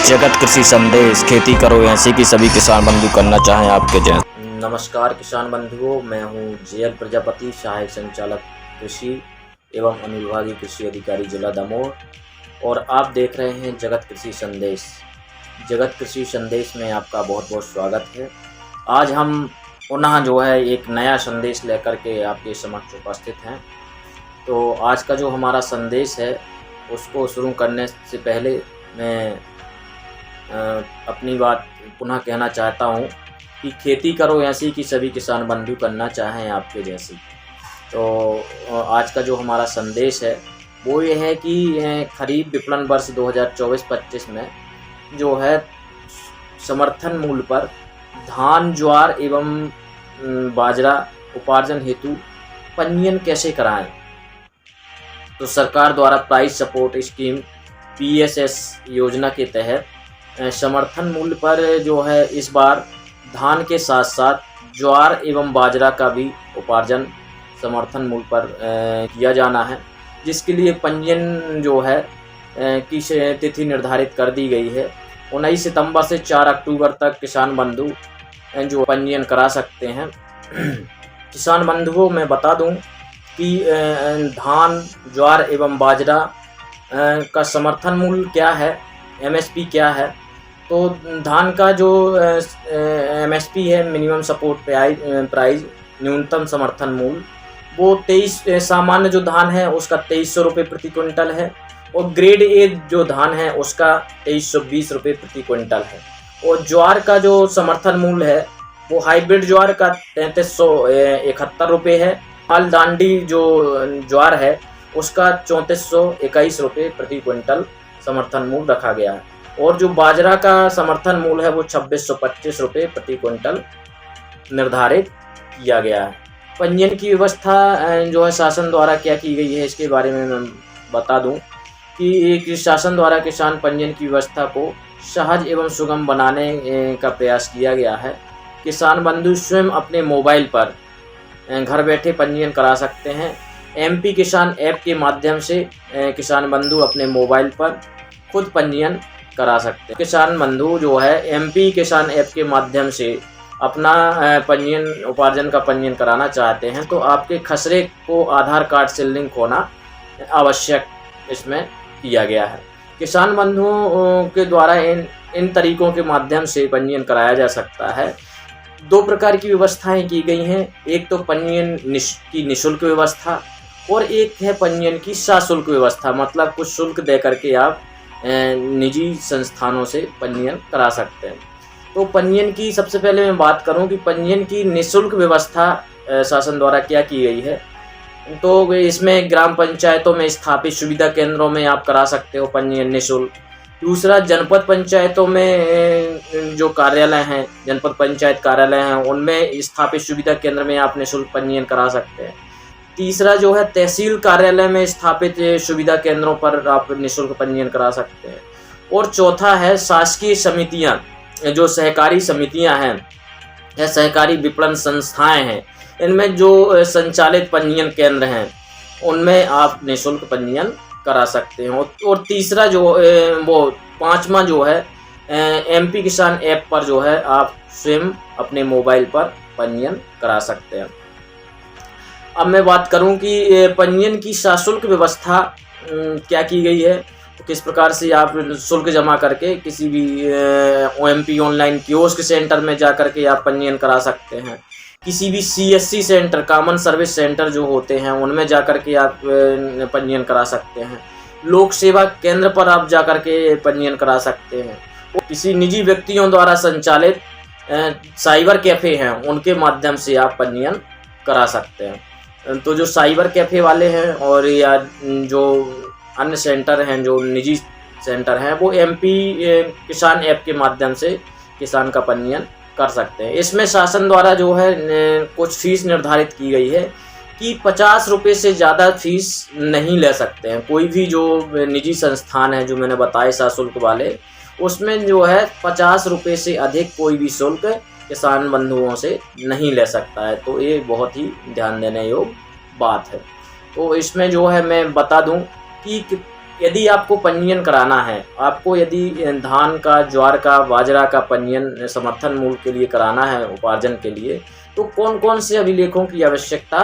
जगत कृषि संदेश। खेती करो ऐसी कि सभी किसान बंधु करना चाहें आपके जैसे। नमस्कार किसान बंधुओं, मैं हूं जेएल प्रजापति, सहायक संचालक कृषि एवं अनुविभागीय कृषि अधिकारी जिला दमोह, और आप देख रहे हैं जगत कृषि संदेश। जगत कृषि संदेश में आपका बहुत बहुत स्वागत है। आज हम पुनः जो है एक नया संदेश लेकर के आपके समक्ष उपस्थित हैं। तो आज का जो हमारा संदेश है उसको शुरू करने से पहले मैं अपनी बात पुनः कहना चाहता हूँ कि खेती करो ऐसी कि सभी किसान बंधु करना चाहें आपके जैसी। तो आज का जो हमारा संदेश है वो ये है कि खरीफ विपणन वर्ष 2024-25 में जो है समर्थन मूल्य पर धान, ज्वार एवं बाजरा उपार्जन हेतु पंजीयन कैसे कराएं। तो सरकार द्वारा प्राइस सपोर्ट स्कीम PSS योजना के तहत समर्थन मूल्य पर जो है इस बार धान के साथ साथ ज्वार एवं बाजरा का भी उपार्जन समर्थन मूल्य पर किया जाना है, जिसके लिए पंजीयन जो है की तिथि निर्धारित कर दी गई है। 19 सितंबर से 4 अक्टूबर तक किसान बंधु जो पंजीयन करा सकते हैं। किसान बंधुओं मैं बता दूं कि धान, ज्वार एवं बाजरा का समर्थन मूल्य क्या है, MSP क्या है। तो धान का जो MSP है, मिनिमम सपोर्ट प्राइस, न्यूनतम समर्थन मूल्य, वो 23 सामान्य जो धान है उसका 2300 रुपये प्रति क्विंटल है, और ग्रेड ए जो धान है उसका 2320 रुपये प्रति क्विंटल है। और ज्वार का जो समर्थन मूल्य है वो हाइब्रिड ज्वार का 3371 रुपये है। माल दांडी जो ज्वार है उसका 3421 रुपये प्रति क्विंटल समर्थन मूल्य रखा गया है, और जो बाजरा का समर्थन मूल्य है वो 2625 रुपये प्रति क्विंटल निर्धारित किया गया है। पंजीयन की व्यवस्था जो है शासन द्वारा क्या की गई है इसके बारे में मैं बता दूं कि शासन द्वारा किसान पंजीयन की व्यवस्था को सहज एवं सुगम बनाने का प्रयास किया गया है। किसान बंधु स्वयं अपने मोबाइल पर घर बैठे पंजीयन करा सकते हैं। MP किसान ऐप के माध्यम से किसान बंधु अपने मोबाइल पर खुद पंजीयन करा सकते हैं। किसान बंधु जो है MP किसान ऐप के माध्यम से अपना पंजीयन, उपार्जन का पंजीयन कराना चाहते हैं तो आपके खसरे को आधार कार्ड से लिंक होना आवश्यक इसमें किया गया है। किसान बंधुओं के द्वारा इन तरीकों के माध्यम से पंजीयन कराया जा सकता है। 2 प्रकार की व्यवस्थाएं की गई हैं, एक तो पंजीयन की निःशुल्क व्यवस्था और एक है पंजीयन की सशुल्क व्यवस्था, मतलब कुछ शुल्क दे करके आप निजी संस्थानों से पंजीयन करा सकते हैं। तो पंजीयन की सबसे पहले मैं बात करूं कि पंजीयन की निःशुल्क व्यवस्था शासन द्वारा क्या की गई है। तो इसमें ग्राम पंचायतों में स्थापित सुविधा केंद्रों में आप करा सकते हो पंजीयन निःशुल्क। दूसरा, जनपद पंचायतों में जो कार्यालय हैं, जनपद पंचायत कार्यालय हैं, उनमें स्थापित सुविधा केंद्र में आप निःशुल्क पंजीयन करा सकते हैं। तीसरा जो है तहसील कार्यालय में स्थापित सुविधा केंद्रों पर आप निःशुल्क पंजीयन करा सकते हैं। और चौथा है शासकीय समितियां, जो सहकारी समितियां हैं या सहकारी विपणन संस्थाएं हैं, इनमें जो संचालित पंजीयन केंद्र हैं उनमें आप निःशुल्क पंजीयन करा सकते हैं। और तीसरा जो वो 5वां जो है MP किसान ऐप पर जो है आप स्वयं अपने मोबाइल पर पंजीयन करा सकते हैं। अब मैं बात करूं कि पंजीयन की सशुल्क व्यवस्था क्या की गई है, तो किस प्रकार से आप शुल्क जमा करके किसी भी OMP ऑनलाइन कियोस्क सेंटर में जा करके आप पंजीयन करा सकते हैं। किसी भी CSC centre, common service centre जो होते हैं उनमें जा करके आप पंजीयन करा सकते हैं। लोक सेवा केंद्र पर आप जा करके पंजीयन करा सकते हैं। किसी निजी व्यक्तियों द्वारा संचालित साइबर कैफ़े हैं उनके माध्यम से आप पंजीयन करा सकते हैं। तो जो साइबर कैफ़े वाले हैं और या जो अन्य सेंटर हैं, जो निजी सेंटर हैं, वो MP किसान ऐप के माध्यम से किसान का पंजीयन कर सकते हैं। इसमें शासन द्वारा जो है कुछ फीस निर्धारित की गई है कि 50 रुपये से ज़्यादा फीस नहीं ले सकते हैं। कोई भी जो निजी संस्थान है जो मैंने बताए सशुल्क वाले, उसमें जो है 50 रुपये से अधिक कोई भी शुल्क किसान बंधुओं से नहीं ले सकता है। तो ये बहुत ही ध्यान देने योग्य बात है। तो इसमें जो है मैं बता दूं कि यदि आपको पंजीयन कराना है, आपको यदि धान का, ज्वार का, बाजरा का पंजीयन समर्थन मूल्य के लिए कराना है उपार्जन के लिए, तो कौन कौन से अभिलेखों की आवश्यकता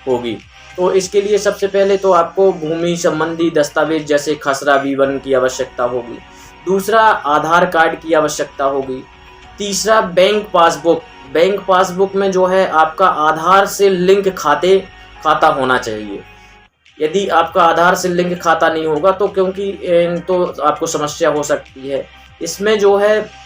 होगी। तो इसके लिए सबसे पहले तो आपको भूमि संबंधी दस्तावेज जैसे खसरा विवरण की आवश्यकता होगी। दूसरा, आधार कार्ड की आवश्यकता होगी। तीसरा, बैंक पासबुक। बैंक पासबुक में जो है आपका आधार से लिंक खाता होना चाहिए। यदि आपका आधार से लिंक खाता नहीं होगा तो तो आपको समस्या हो सकती है। इसमें जो है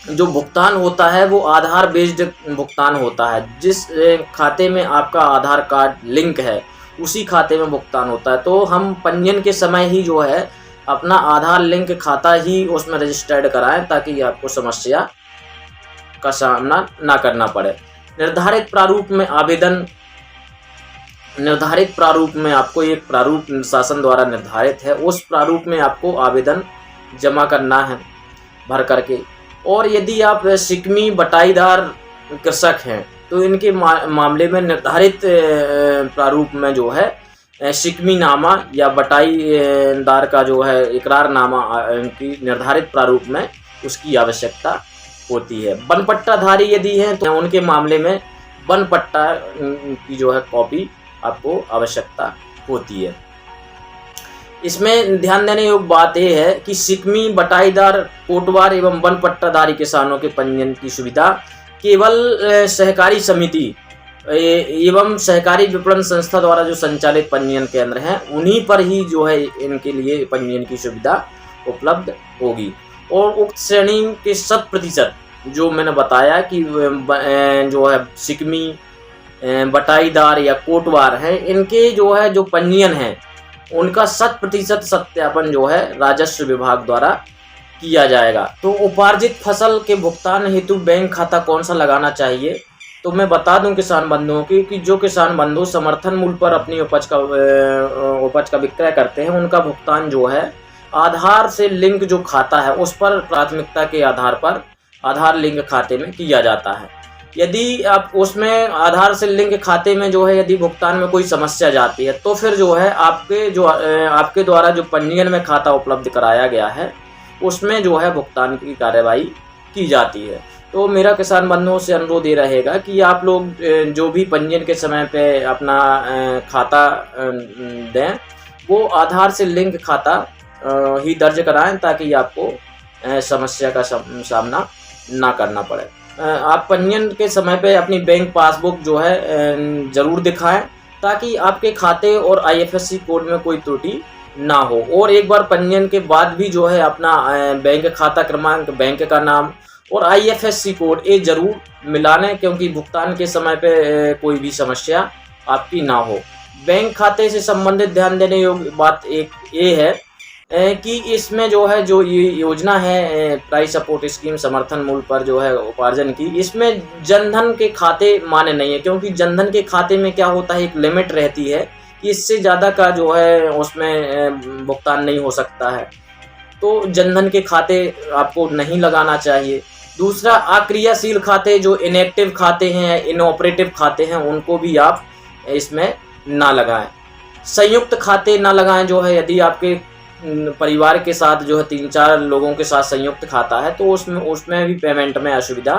जो भुगतान होता है वो आधार बेस्ड भुगतान होता है। जिस खाते में आपका आधार कार्ड लिंक है उसी खाते में भुगतान होता है। तो हम पंजीयन के समय ही जो है अपना आधार लिंक खाता ही उसमें रजिस्टर्ड कराएं ताकि आपको समस्या का सामना ना करना पड़े। निर्धारित प्रारूप में आपको एक प्रारूप शासन द्वारा निर्धारित है, उस प्रारूप में आपको आवेदन जमा करना है भर करके। और यदि आप शिकमी बटाईदार कृषक हैं तो इनके मामले में निर्धारित प्रारूप में जो है शिकमी नामा या बटाईदार का जो है इकरारनामा इनकी निर्धारित प्रारूप में उसकी आवश्यकता होती है। वन पट्टाधारी यदि हैं तो उनके मामले में वन पट्टा की जो है कॉपी आपको आवश्यकता होती है। इसमें ध्यान देने योग्य बात यह है कि शिकमी, बटाईदार, कोटवार एवं वन पट्टाधारी किसानों के पंजीयन की सुविधा केवल सहकारी समिति एवं सहकारी विपणन संस्था द्वारा जो संचालित पंजीयन केंद्र हैं उन्हीं पर ही जो है इनके लिए पंजीयन की सुविधा उपलब्ध होगी। और उक्त श्रेणी के 100% जो मैंने बताया कि जो है शिकमी, बटाईदार या कोटवार हैं, इनके जो है जो पंजीयन है उनका 100% सत्यापन जो है राजस्व विभाग द्वारा किया जाएगा। तो उपार्जित फसल के भुगतान हेतु बैंक खाता कौन सा लगाना चाहिए, तो मैं बता दूं किसान बंधुओं की कि जो किसान बंधु समर्थन मूल्य पर अपनी उपज का विक्रय करते हैं उनका भुगतान जो है आधार से लिंक जो खाता है उस पर प्राथमिकता के आधार पर आधार लिंक खाते में किया जाता है। यदि आप उसमें आधार से लिंक खाते में जो है यदि भुगतान में कोई समस्या जाती है तो फिर जो है आपके द्वारा जो पंजीयन में खाता उपलब्ध कराया गया है उसमें जो है भुगतान की कार्यवाही की जाती है। तो मेरा किसान बंधुओं से अनुरोध ये रहेगा कि आप लोग जो भी पंजीयन के समय पे अपना खाता दें वो आधार से लिंक खाता ही दर्ज कराएं ताकि आपको समस्या का सामना ना करना पड़े। आप पंजीयन के समय पे अपनी बैंक पासबुक जो है ज़रूर दिखाएं ताकि आपके खाते और IFSC कोड में कोई त्रुटि ना हो। और एक बार पंजीयन के बाद भी जो है अपना बैंक खाता क्रमांक, बैंक का नाम और IFSC कोड ये ज़रूर मिला लें क्योंकि भुगतान के समय पे कोई भी समस्या आपकी ना हो। बैंक खाते से संबंधित ध्यान देने योग्य बात एक ये है कि इसमें जो है जो ये योजना है प्राइस सपोर्ट स्कीम समर्थन मूल्य पर जो है उपार्जन की, इसमें जनधन के खाते माने नहीं है क्योंकि जनधन के खाते में क्या होता है एक लिमिट रहती है कि इससे ज़्यादा का जो है उसमें भुगतान नहीं हो सकता है। तो जनधन के खाते आपको नहीं लगाना चाहिए। दूसरा, अक्रियाशील खाते जो इनएक्टिव खाते हैं, इनऑपरेटिव खाते हैं उनको भी आप इसमें ना लगाएं। संयुक्त खाते ना लगाएं जो है यदि आपके परिवार के साथ जो है 3-4 लोगों के साथ संयुक्त खाता है तो उसमें भी पेमेंट में असुविधा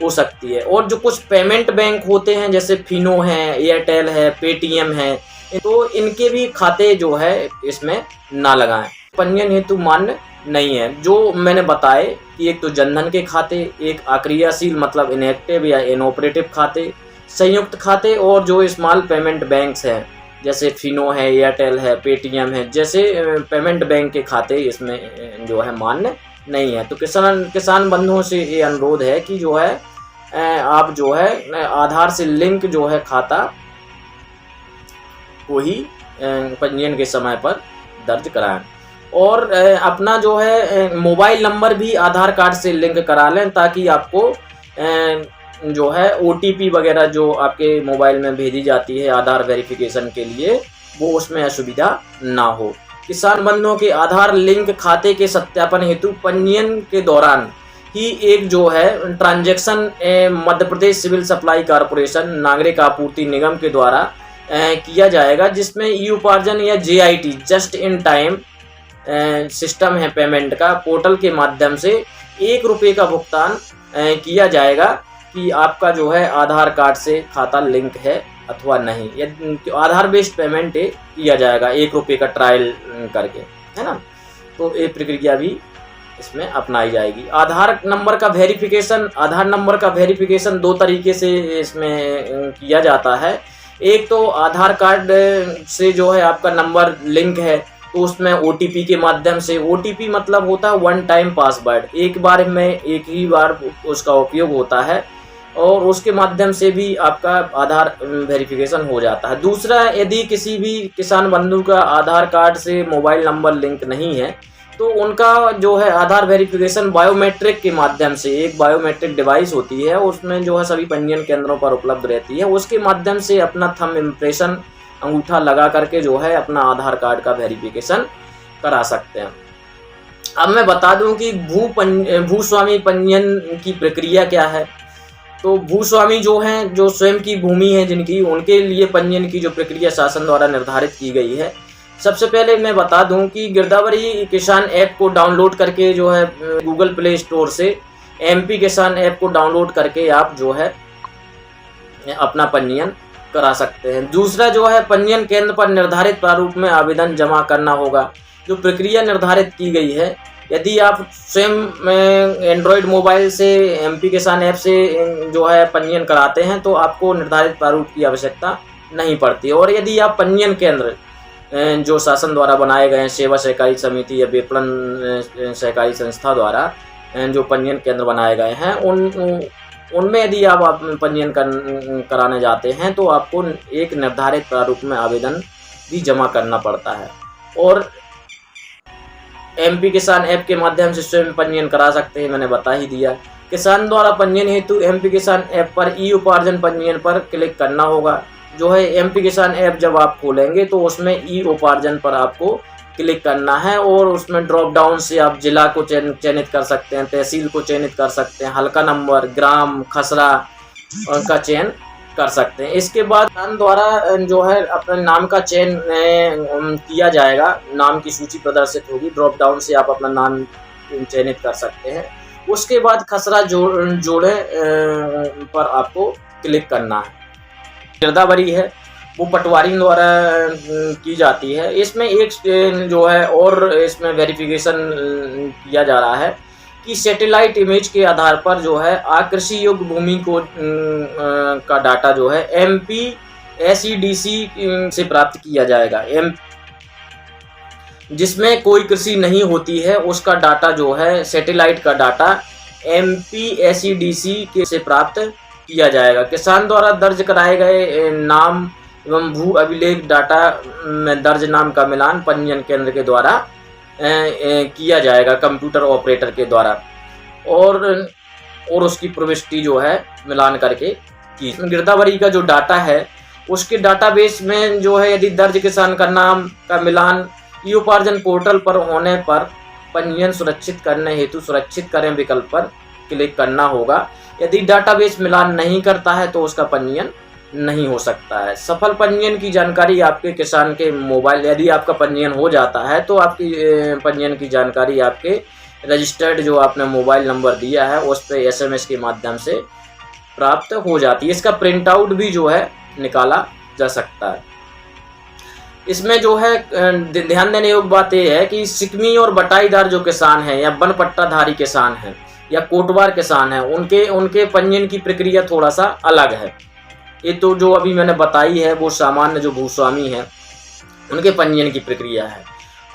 हो सकती है। और जो कुछ पेमेंट बैंक होते हैं जैसे फिनो है, एयरटेल है, पेटीएम है, तो इनके भी खाते जो है इसमें ना लगाएं, पंजीयन हेतु मान्य नहीं है। जो मैंने बताए कि एक तो जनधन के खाते, एक अक्रियाशील मतलब इनएक्टिव या इनऑपरेटिव खाते, संयुक्त खाते और जो स्मॉल पेमेंट बैंक्स हैं जैसे फिनो है, एयरटेल है, पेटीएम है, जैसे पेमेंट बैंक के खाते इसमें जो है मान्य नहीं है। तो किसान बंधुओं से ये अनुरोध है कि जो है आप जो है आधार से लिंक जो है खाता को ही पंजीयन के समय पर दर्ज कराएं और अपना जो है मोबाइल नंबर भी आधार कार्ड से लिंक करा लें ताकि आपको जो है OTP वगैरह जो आपके मोबाइल में भेजी जाती है आधार वेरिफिकेशन के लिए वो उसमें असुविधा ना हो। किसान बंधुओं के आधार लिंक खाते के सत्यापन हेतु पंजीयन के दौरान ही एक जो है transaction Madhya Pradesh civil supply corporation नागरिक आपूर्ति निगम के द्वारा किया जाएगा जिसमें ई उपार्जन या JIT just in time system है पेमेंट का, पोर्टल के माध्यम से 1 रुपये का भुगतान किया जाएगा कि आपका जो है आधार कार्ड से खाता लिंक है अथवा नहीं। यदि आधार बेस्ड पेमेंट किया जाएगा 1 रुपये का ट्रायल करके, है ना। तो ये प्रक्रिया भी इसमें अपनाई जाएगी। आधार नंबर का वेरिफिकेशन 2 तरीके से इसमें किया जाता है। एक तो आधार कार्ड से जो है आपका नंबर लिंक है तो उसमें OTP के माध्यम से, OTP मतलब होता है 1 टाइम पासवर्ड, एक ही बार उसका उपयोग होता है और उसके माध्यम से भी आपका आधार वेरिफिकेशन हो जाता है। दूसरा, यदि किसी भी किसान बंधु का आधार कार्ड से मोबाइल नंबर लिंक नहीं है तो उनका जो है आधार वेरिफिकेशन बायोमेट्रिक के माध्यम से, एक बायोमेट्रिक डिवाइस होती है उसमें जो है सभी पंजीयन केंद्रों पर उपलब्ध रहती है, उसके माध्यम से अपना थंब इम्प्रेशन, अंगूठा लगा करके जो है अपना आधार कार्ड का वेरिफिकेशन करा सकते हैं। अब मैं बता दूं कि भूस्वामी पंजीयन की प्रक्रिया क्या है। तो भूस्वामी जो हैं, जो स्वयं की भूमि है जिनकी, उनके लिए पंजीयन की जो प्रक्रिया शासन द्वारा निर्धारित की गई है। सबसे पहले मैं बता दूं कि गिरदावरी किसान ऐप को डाउनलोड करके जो है गूगल प्ले स्टोर से MP किसान ऐप को डाउनलोड करके आप जो है अपना पंजीयन करा सकते हैं। दूसरा जो है, पंजीयन केंद्र पर निर्धारित प्रारूप में आवेदन जमा करना होगा। जो प्रक्रिया निर्धारित की गई है, यदि आप स्वयं एंड्रॉयड मोबाइल से MP किसान ऐप से जो है पंजीयन कराते हैं तो आपको निर्धारित प्रारूप की आवश्यकता नहीं पड़ती। और यदि आप पंजीयन केंद्र जो शासन द्वारा बनाए गए हैं, सेवा सहकारी समिति या विपणन सहकारी संस्था द्वारा जो पंजीयन केंद्र बनाए गए हैं, उनमें यदि आप पंजीयन कराने जाते हैं तो आपको एक निर्धारित प्रारूप में आवेदन भी जमा करना पड़ता है। और MP किसान ऐप के माध्यम से स्वयं पंजीयन करा सकते हैं, मैंने बता ही दिया। किसान द्वारा पंजीयन हेतु MP किसान ऐप पर ई उपार्जन पंजीयन पर क्लिक करना होगा। जो है MP किसान ऐप जब आप खोलेंगे तो उसमें ई उपार्जन पर आपको क्लिक करना है और उसमें ड्रॉप डाउन से आप जिला को चयनित कर सकते हैं, तहसील को चयनित कर सकते हैं, हल्का नंबर, ग्राम, खसरा का चयन कर सकते हैं। इसके बाद किसान द्वारा जो है अपने नाम का चयन किया जाएगा, नाम की सूची प्रदर्शित होगी, ड्रॉप डाउन से आप अपना नाम चयनित कर सकते हैं। उसके बाद खसरा जोड़े पर आपको क्लिक करना है। गिरदावरी है वो पटवारी द्वारा की जाती है। इसमें एक जो है और इसमें वेरिफिकेशन किया जा रहा है कि सैटेलाइट इमेज के आधार पर जो है आकृषि योग्य भूमि को का डाटा जो है MP SEDC से प्राप्त किया जाएगा। जिसमें कोई कृषि नहीं होती है उसका डाटा जो है, सैटेलाइट का डाटा MP SEDC से प्राप्त किया जाएगा। किसान द्वारा दर्ज कराए गए नाम एवं भू अभिलेख डाटा में दर्ज नाम का मिलान पंजीयन केंद्र के द्वारा किया जाएगा, कंप्यूटर ऑपरेटर के द्वारा, और उसकी प्रविष्टि जो है मिलान करके की। गिरदावरी का जो डाटा है उसके डाटाबेस में जो है यदि दर्ज किसान का नाम का मिलान ई उपार्जन पोर्टल पर होने पर पंजीयन सुरक्षित करने हेतु सुरक्षित करें विकल्प पर क्लिक करना होगा। यदि डाटाबेस मिलान नहीं करता है तो उसका पंजीयन नहीं हो सकता है। सफल पंजीयन की जानकारी आपके किसान के मोबाइल, यदि आपका पंजीयन हो जाता है तो आपकी पंजीयन की जानकारी आपके रजिस्टर्ड जो आपने मोबाइल नंबर दिया है उस पर SMS के माध्यम से प्राप्त हो जाती है। इसका प्रिंट आउट भी जो है निकाला जा सकता है। इसमें जो है ध्यान देने योग्य बात यह है कि सिकमी और बटाईदार जो किसान हैं या वन पट्टाधारी किसान हैं या कोटवार किसान हैं, उनके पंजीयन की प्रक्रिया थोड़ा सा अलग है। ये तो जो अभी मैंने बताई है वो सामान्य जो भूस्वामी है उनके पंजीयन की प्रक्रिया है।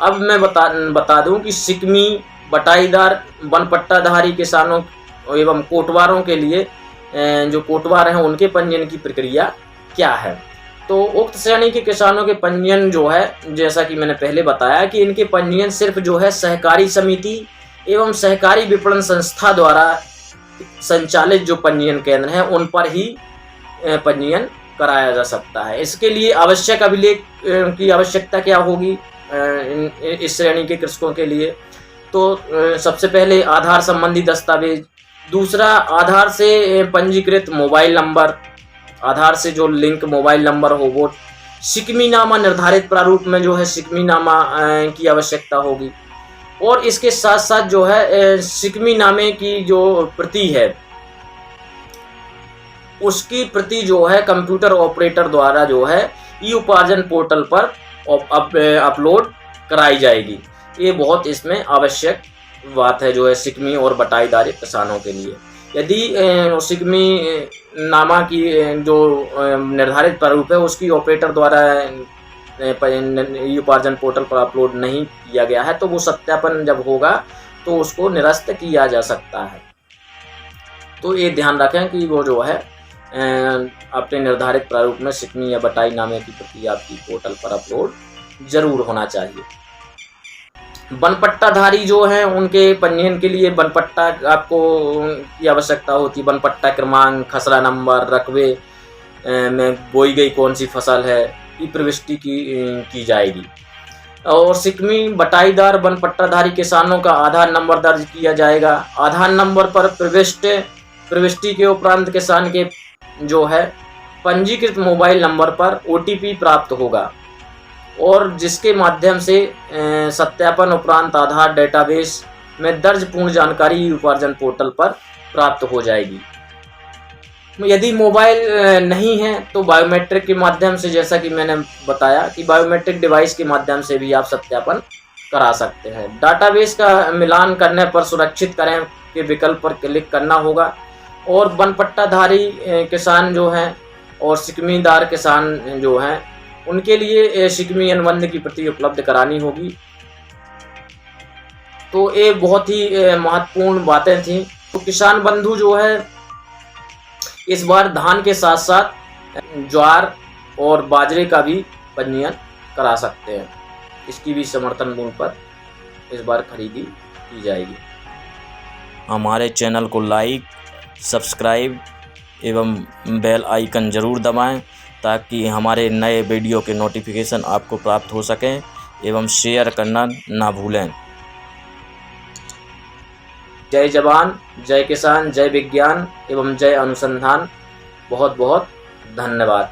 अब मैं बता दूं कि सिकमी, बटाईदार, वन पट्टाधारी किसानों एवं कोटवारों के लिए जो कोटवार हैं उनके पंजीयन की प्रक्रिया क्या है। तो उक्त श्रेणी के किसानों के पंजीयन जो है, जैसा कि मैंने पहले बताया कि इनके पंजीयन सिर्फ जो है सहकारी समिति एवं सहकारी विपणन संस्था द्वारा संचालित जो पंजीयन केंद्र हैं उन पर ही पंजीयन कराया जा सकता है। इसके लिए आवश्यक अभिलेख की आवश्यकता क्या होगी इस श्रेणी के कृषकों के लिए? तो सबसे पहले आधार संबंधी दस्तावेज, दूसरा आधार से पंजीकृत मोबाइल नंबर, आधार से जो लिंक मोबाइल नंबर हो वो शिकमीनामा निर्धारित प्रारूप में जो है शिकमीनामा की आवश्यकता होगी। और इसके साथ साथ जो है शिकमीनामे की जो प्रति है उसकी प्रति जो है कंप्यूटर ऑपरेटर द्वारा जो है ई उपार्जन पोर्टल पर अपलोड कराई जाएगी। ये बहुत इसमें आवश्यक बात है जो है शिकमी और बटाईदार किसानों के लिए। यदि शिकमी नामा की जो निर्धारित प्रारूप है उसकी ऑपरेटर द्वारा ई उपार्जन पोर्टल पर अपलोड नहीं किया गया है तो वो सत्यापन जब होगा तो उसको निरस्त किया जा सकता है। तो ये ध्यान रखें कि वो जो है अपने निर्धारित प्रारूप में शिकमी या बटाई नामे की प्रति आपकी पोर्टल पर अपलोड जरूर होना चाहिए। बनपट्टाधारी जो हैं उनके पंजीयन के लिए बनपट्टा आपको की आवश्यकता होती है। बनपट्टा क्रमांक, खसरा नंबर, रकबे में बोई गई कौन सी फसल है की प्रविष्टि की जाएगी। और शिकमी बटाईदार बनपट्टाधारी किसानों का आधार नंबर दर्ज किया जाएगा। आधार नंबर पर प्रविष्टि के उपरांत किसान के जो है पंजीकृत मोबाइल नंबर पर OTP प्राप्त होगा और जिसके माध्यम से सत्यापन उपरांत आधार डेटाबेस में दर्ज पूर्ण जानकारी उपार्जन पोर्टल पर प्राप्त हो जाएगी। यदि मोबाइल नहीं है तो बायोमेट्रिक के माध्यम से, जैसा कि मैंने बताया कि बायोमेट्रिक डिवाइस के माध्यम से भी आप सत्यापन करा सकते हैं। डाटाबेस का मिलान करने पर सुरक्षित करें के विकल्प पर क्लिक करना होगा। और बनपट्टाधारी किसान जो हैं और शिकमीदार किसान जो हैं उनके लिए शिकमी अनुबंध की प्रति उपलब्ध करानी होगी। तो ये बहुत ही महत्वपूर्ण बातें थी। तो किसान बंधु जो है इस बार धान के साथ साथ ज्वार और बाजरे का भी पंजीयन करा सकते हैं। इसकी भी समर्थन मूल्य पर इस बार खरीदी की जाएगी। हमारे चैनल को लाइक, सब्सक्राइब एवं बेल आइकन ज़रूर दबाएं ताकि हमारे नए वीडियो के नोटिफिकेशन आपको प्राप्त हो सकें एवं शेयर करना ना भूलें। जय जवान, जय किसान, जय विज्ञान एवं जय अनुसंधान। बहुत बहुत धन्यवाद।